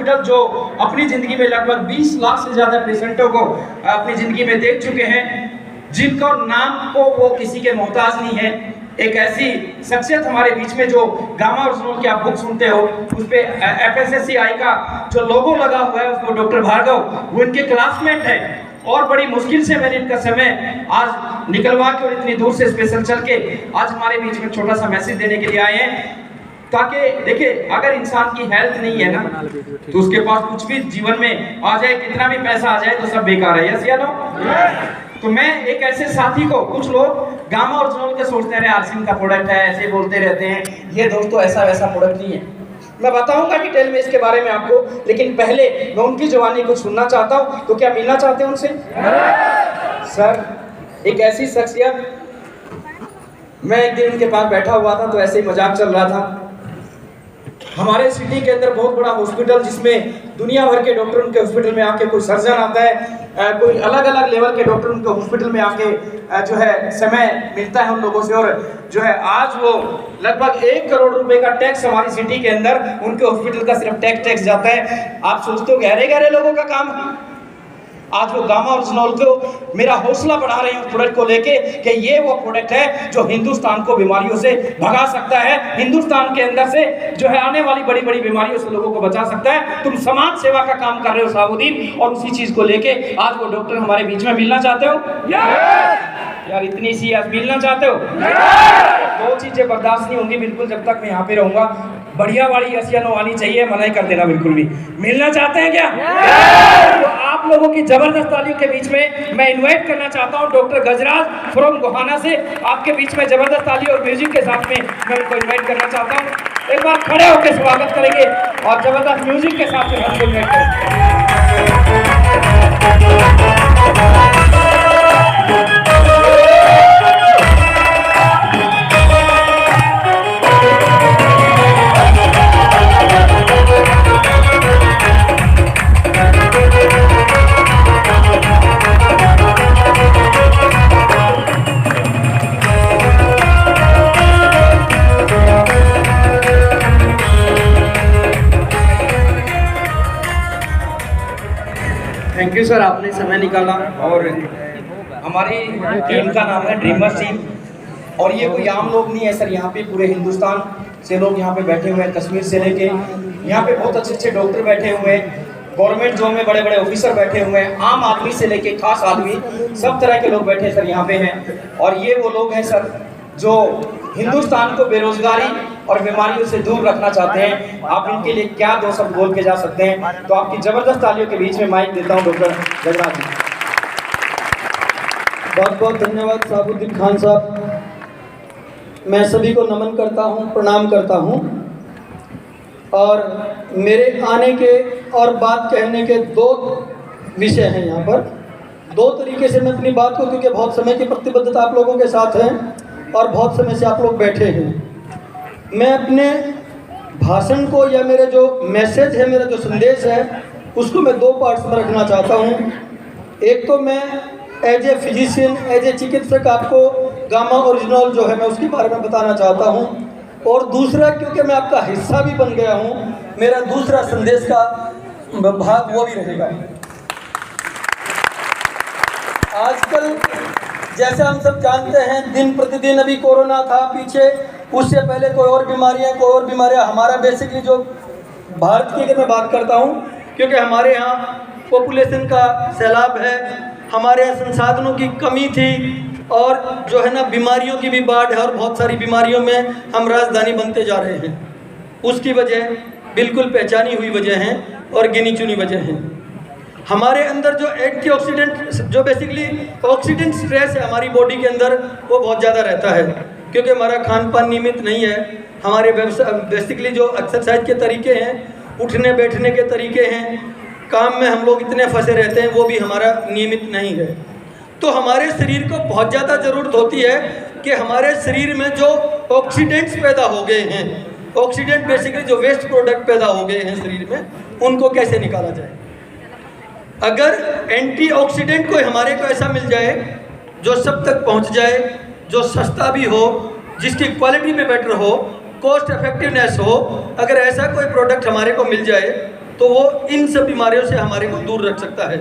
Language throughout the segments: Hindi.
हॉस्पिटल जो अपनी ज़िंदगी में लगभग 20 लाख से ज़्यादा पेशेंटों को अपनी ज़िंदगी में देख चुके हैं, जिनको नाम को वो किसी के मोहताज नहीं है। एक ऐसी शख्सियत हमारे बीच में जो गामा ओरिजिनल की आप बुक सुनते हो, उस पर FSSAI का जो लोगो लगा हुआ है, उसको डॉक्टर भार्गव, वो इनके क्लासमेट है। और बड़ी मुश्किल से मैंने इनका समय आज निकलवा के और इतनी दूर से स्पेशल चल के आज हमारे बीच में छोटा सा मैसेज देने के लिए आए हैं, ताकि देखिए अगर इंसान की हेल्थ नहीं है ना तो उसके पास कुछ भी जीवन में आ जाए, कितना भी पैसा आ जाए तो सब बेकार है। यस या नो? तो मैं एक ऐसे साथी को, कुछ लोग गामा ओरिजिनल के सोचते हैं आरसीएम का प्रोडक्ट है, ऐसे बोलते रहते हैं, ये दोस्तों ऐसा वैसा प्रोडक्ट नहीं है। मैं बताऊंगा डिटेल में इसके बारे में आपको, लेकिन पहले मैं उनकी जवानी को सुनना चाहता हूं। तो क्या मिलना चाहते हैं उनसे? सर, एक ऐसी शख्सियत, मैं एक दिन उनके पास बैठा हुआ था तो ऐसे ही मजाक चल रहा था। हमारे सिटी के अंदर बहुत बड़ा हॉस्पिटल, जिसमें दुनिया भर के डॉक्टर उनके हॉस्पिटल में आके, कोई सर्जन आता है, कोई अलग अलग लेवल के डॉक्टर उनके हॉस्पिटल में आके जो है समय मिलता है उन लोगों से। और जो है आज वो लगभग 1 करोड़ रुपए का टैक्स हमारी सिटी के अंदर उनके हॉस्पिटल का सिर्फ टैक्स जाता है। आप सोचते हो गहरे गहरे लोगों का काम, आज वो गामा ओरिजिनल को मेरा हौसला बढ़ा रहे हैं उस प्रोडक्ट को लेके कि ये वो प्रोडक्ट है जो हिंदुस्तान को बीमारियों से भगा सकता है, हिंदुस्तान के अंदर से जो है आने वाली बड़ी बड़ी बीमारियों से लोगों को बचा सकता है। तुम समाज सेवा का काम कर रहे हो साबुद्दीन, और उसी चीज को लेके आज वो डॉक्टर हमारे बीच में मिलना चाहते हो। यार इतनी सी आज मिलना चाहते हो? दो चीजें बर्दाश्त नहीं होंगी बिल्कुल जब तक मैं यहाँ पे रहूंगा। बढ़िया वाली एशियनो आनी चाहिए, मना ही कर देना बिल्कुल भी। मिलना चाहते हैं क्या? तो आप लोगों की जबरदस्त तालियों के बीच में मैं इनवाइट करना चाहता हूं डॉक्टर गजराज फ्रॉम गोहाना से। आपके बीच में जबरदस्त ताली और म्यूजिक के साथ में मैं उनको इनवाइट करना चाहता हूं। एक बार खड़े होकर स्वागत करेंगे और जबरदस्त म्यूजिक के साथ में हमको इनवाइट करेंगे। थैंक यू सर, आपने समय निकाला। और हमारी टीम का नाम है ड्रीमर्स टीम, और ये कोई आम लोग नहीं है सर। यहाँ पे पूरे हिंदुस्तान से लोग यहाँ पे बैठे हुए हैं, कश्मीर से लेके यहाँ पे बहुत अच्छे अच्छे डॉक्टर बैठे हुए हैं, गवर्नमेंट जॉब में बड़े बड़े ऑफिसर बैठे हुए हैं, आम आदमी से लेके खास आदमी, सब तरह के लोग बैठे सर यहाँ पे हैं। और ये वो लोग हैं सर जो हिंदुस्तान को बेरोजगारी और बीमारियों से दूर रखना चाहते हैं। आप इनके लिए क्या दो शब्द बोल के जा सकते हैं? तो आपकी जबरदस्त तालियों के बीच में माइक देता हूं डॉक्टर गजराज जी। बहुत बहुत धन्यवाद साबुद्दीन खान साहब। मैं सभी को नमन करता हूं, प्रणाम करता हूं। और मेरे आने के और बात कहने के 2 विषय हैं यहाँ पर। 2 तरीके से मैं अपनी बात को, क्योंकि बहुत समय की प्रतिबद्धता आप लोगों के साथ है और बहुत समय से आप लोग बैठे हैं, मैं अपने भाषण को या मेरे जो मैसेज है, मेरा जो संदेश है, उसको मैं 2 पार्ट्स में रखना चाहता हूँ। एक तो मैं as a physician, as a चिकित्सक आपको गामा ओरिजिनल जो है मैं उसके बारे में बताना चाहता हूँ, और दूसरा क्योंकि मैं आपका हिस्सा भी बन गया हूँ, मेरा दूसरा संदेश का भाग वो भी रहेगा। आजकल जैसे हम सब जानते हैं, दिन प्रतिदिन, अभी कोरोना था पीछे, उससे पहले कोई और बीमारियां हमारा बेसिकली जो भारत की अगर मैं बात करता हूं, क्योंकि हमारे यहाँ पॉपुलेशन का सैलाब है, हमारे यहाँ संसाधनों की कमी थी, और जो है ना बीमारियों की भी बाढ़ है, और बहुत सारी बीमारियों में हम राजधानी बनते जा रहे हैं। उसकी वजह बिल्कुल पहचानी हुई वजह हैं और गिनी चुनी वजह हैं। हमारे अंदर जो एंटीऑक्सीडेंट, जो बेसिकली ऑक्सीडेंट स्ट्रेस है हमारी बॉडी के अंदर, वो बहुत ज़्यादा रहता है, क्योंकि हमारा खान पान नियमित नहीं है। हमारे बेसिकली जो एक्सरसाइज के तरीके हैं, उठने बैठने के तरीके हैं, काम में हम लोग इतने फंसे रहते हैं, वो भी हमारा नियमित नहीं है। तो हमारे शरीर को बहुत ज़्यादा ज़रूरत होती है कि हमारे शरीर में जो ऑक्सीडेंट्स पैदा हो गए हैं, ऑक्सीडेंट बेसिकली जो वेस्ट प्रोडक्ट पैदा हो गए हैं शरीर में, उनको कैसे निकाला जाए। अगर एंटीऑक्सीडेंट कोई हमारे को ऐसा मिल जाए जो सब तक पहुंच जाए, जो सस्ता भी हो, जिसकी क्वालिटी में बेटर हो, कॉस्ट इफेक्टिवनेस हो, अगर ऐसा कोई प्रोडक्ट हमारे को मिल जाए तो वो इन सब बीमारियों से हमारे को दूर रख सकता है।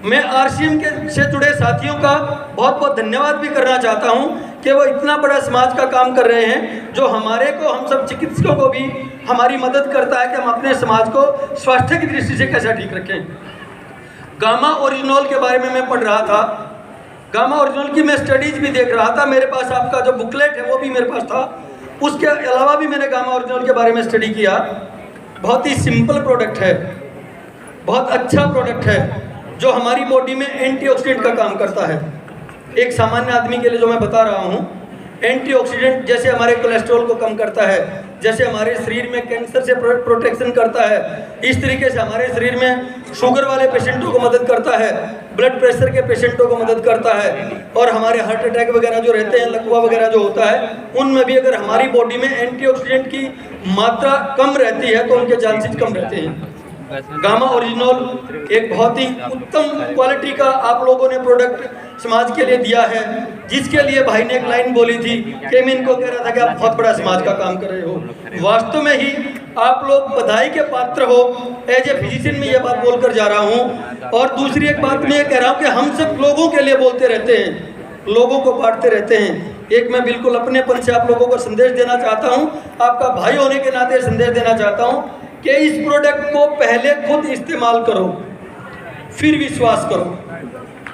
मैं आरसीएम के से जुड़े साथियों का बहुत बहुत धन्यवाद भी करना चाहता हूं कि वो इतना बड़ा समाज का काम कर रहे हैं, जो हमारे को, हम सब चिकित्सकों को भी हमारी मदद करता है कि हम अपने समाज को स्वास्थ्य की दृष्टि से कैसा ठीक रखें। गामा ओरिजिनोल के बारे में मैं पढ़ रहा था, गामा ओरिजिनोल की मैं स्टडीज भी देख रहा था, मेरे पास आपका जो बुकलेट है वो भी मेरे पास था, उसके अलावा भी मैंने गामा ओरिजिनोल के बारे में स्टडी किया। बहुत ही सिंपल प्रोडक्ट है, बहुत अच्छा प्रोडक्ट है, जो हमारी बॉडी में एंटीऑक्सीडेंट का काम करता है। एक सामान्य आदमी के लिए जो मैं बता रहा हूँ, एंटीऑक्सीडेंट जैसे हमारे कोलेस्ट्रॉल को कम करता है, जैसे हमारे शरीर में कैंसर से प्रोटेक्शन करता है, इस तरीके से हमारे शरीर में शुगर वाले पेशेंटों को मदद करता है, ब्लड प्रेशर के पेशेंटों को मदद करता है, और हमारे हार्ट अटैक वगैरह जो रहते हैं, लकवा वगैरह जो होता है, उनमें भी अगर हमारी बॉडी में एंटीऑक्सीडेंट की मात्रा कम रहती है तो उनके चांसेस कम रहते हैं। गामा ओरिजिनोल एक बहुत ही उत्तम क्वालिटी का आप लोगों ने प्रोडक्ट समाज के लिए दिया है, जिसके लिए भाई ने एक लाइन बोली थी कि मैं इनको कह रहा था कि आप बहुत बड़ा समाज का काम कर रहे हो। वास्तव में ही आप लोग बधाई के पात्र हो। एज ए फिजिशियन में ये बात बोलकर जा रहा हूँ। और दूसरी एक बात मैं ये कह रहा हूँ कि हम सब लोगों के लिए बोलते रहते हैं, लोगों को बांटते रहते हैं। एक मैं बिल्कुल अपनेपन से आप लोगों को संदेश देना चाहता हूँ, आपका भाई होने के नाते संदेश देना चाहता हूँ कि इस प्रोडक्ट को पहले खुद इस्तेमाल करो, फिर विश्वास करो।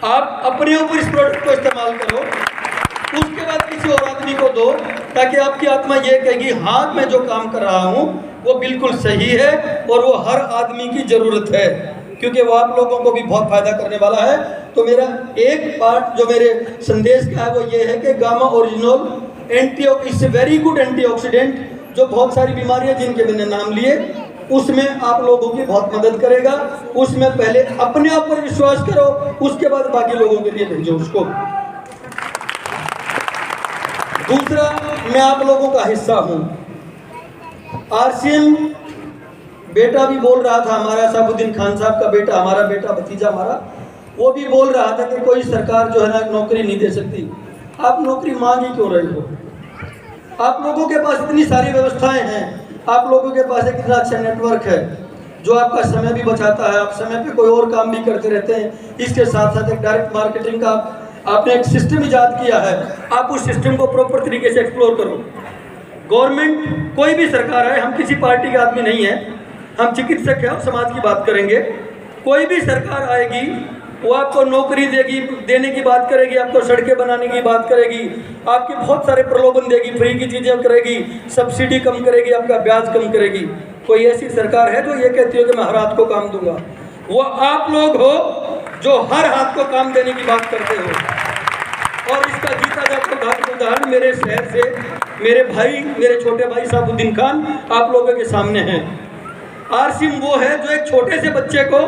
आप अपने ऊपर इस प्रोडक्ट को इस्तेमाल करो, उसके बाद किसी और आदमी को दो, ताकि आपकी आत्मा ये कहेगी हाँ मैं जो काम कर रहा हूँ वो बिल्कुल सही है और वो हर आदमी की ज़रूरत है, क्योंकि वो आप लोगों को भी बहुत फायदा करने वाला है। तो मेरा एक पार्ट जो मेरे संदेश का है वो ये है कि gamma oryzanol it's a very good antioxidant, जो बहुत सारी बीमारियां जिनके मैंने नाम लिए उसमें आप लोगों की बहुत मदद करेगा। उसमें पहले अपने आप पर विश्वास करो, उसके बाद बाकी लोगों के लिए भेजो उसको। दूसरा, मैं आप लोगों का हिस्सा हूं। आरसीएम बेटा भी बोल रहा था, हमारा साबुद्दीन खान साहब का बेटा, हमारा बेटा, भतीजा हमारा, वो भी बोल रहा था कि कोई सरकार जो है ना नौकरी नहीं दे सकती। आप नौकरी मांग ही क्यों रहे हो? आप लोगों के पास इतनी सारी व्यवस्थाएं हैं, आप लोगों के पास एक इतना अच्छा नेटवर्क है जो आपका समय भी बचाता है, आप समय पे कोई और काम भी करते रहते हैं। इसके साथ साथ एक डायरेक्ट मार्केटिंग का आपने एक सिस्टम इजाद किया है, आप उस सिस्टम को प्रॉपर तरीके से एक्सप्लोर करो। गवर्नमेंट कोई भी सरकार है, हम किसी पार्टी के आदमी नहीं है, हम चिकित्सक हैं, समाज की बात करेंगे। कोई भी सरकार आएगी वो आपको नौकरी देगी, देने की बात करेगी, आपको सड़कें बनाने की बात करेगी, आपके बहुत सारे प्रलोभन देगी, फ्री की चीज़ें करेगी, सब्सिडी कम करेगी, आपका ब्याज कम करेगी। कोई ऐसी सरकार है जो ये कहती हो कि मैं हर हाथ को काम दूंगा? वो आप लोग हो जो हर हाथ को काम देने की बात करते हो। और इसका जीता जाता उदाहरण मेरे शहर से मेरे भाई, मेरे छोटे भाई साबुद्दीन खान आप लोगों के सामने हैं। आरसीएम वो है जो एक छोटे से बच्चे को,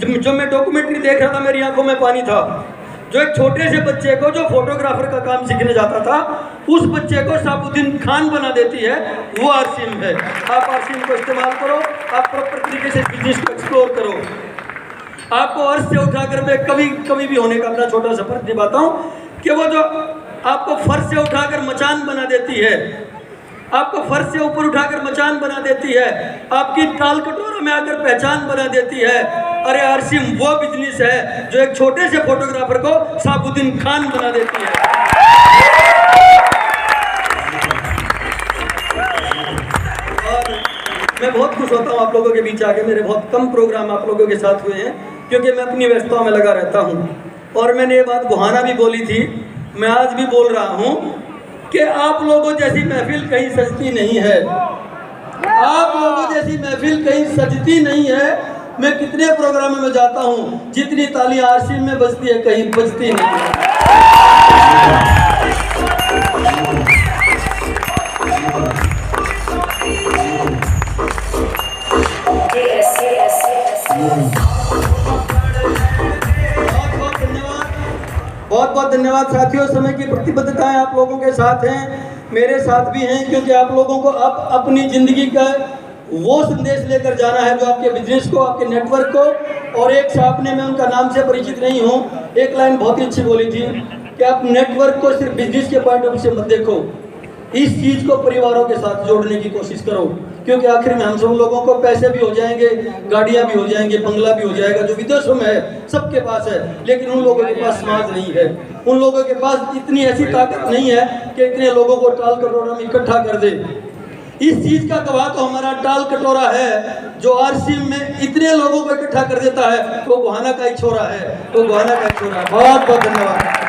जो मैं डॉक्यूमेंट्री देख रहा था मेरी आंखों में पानी था, जो एक छोटे से बच्चे को जो फोटोग्राफर का काम सीखने जाता था, उस बच्चे को साबुद्दीन खान बना देती है, वो आरसीएम है। आप आरसीएम को इस्तेमाल करो, आप प्रॉपर तरीके से बिजनेस को एक्सप्लोर करो। आपको अर्श से उठाकर मैं कभी भी होने का अपना छोटा सा फर्ज निभाता हूँ कि वो जो आपको फर्श से उठाकर मचान बना देती है, आपको फर्श से ऊपर उठाकर मचान बना देती है, आपकी टाल कटोरा में आकर पहचान बना देती है। अरे आरसीएम वो बिजनेस है जो एक छोटे से फोटोग्राफर को साबुद्दीन खान बना देती है। और मैं बहुत खुश होता हूँ आप लोगों के बीच आके। मेरे बहुत कम प्रोग्राम आप लोगों के साथ हुए हैं क्योंकि मैं अपनी व्यस्तताओं में लगा रहता हूँ। और मैंने ये बात गुहाना भी बोली थी, मैं आज भी बोल रहा हूँ कि आप लोगों जैसी महफिल कहीं सजती नहीं है। आप लोगों जैसी महफिल कहीं सजती नहीं है। मैं कितने प्रोग्रामों में जाता हूँ, जितनी ताली आरसीएम में बजती है कहीं बजती नहीं है। बहुत बहुत धन्यवाद साथियों। समय की प्रतिबद्धताएं आप लोगों के साथ हैं, मेरे साथ भी हैं, क्योंकि आप लोगों को अब अपनी ज़िंदगी का वो संदेश लेकर जाना है जो आपके बिजनेस को, आपके नेटवर्क को। और एक साहब ने, मैं उनका नाम से परिचित नहीं हूँ, एक लाइन बहुत ही अच्छी बोली थी कि आप नेटवर्क को सिर्फ बिजनेस के पॉइंट ऑफ व्यू से मत देखो, इस चीज़ को परिवारों के साथ जोड़ने की कोशिश करो, क्योंकि आखिर में हम सब लोगों को पैसे भी हो जाएंगे, गाड़ियां भी हो जाएंगे, बंगला भी हो जाएगा, जो विदेशों में है सबके पास है, लेकिन उन लोगों के पास समाज नहीं है। उन लोगों के पास इतनी ऐसी ताकत नहीं है कि इतने लोगों को टाल कटोरा में इकट्ठा कर दे। इस चीज का गवाह तो हमारा टाल कटोरा है, जो आरसीएम में इतने लोगों को इकट्ठा कर देता है। वो गोहाना का ही छोरा है, वो गोहाना का ही छोरा है। बहुत बहुत धन्यवाद।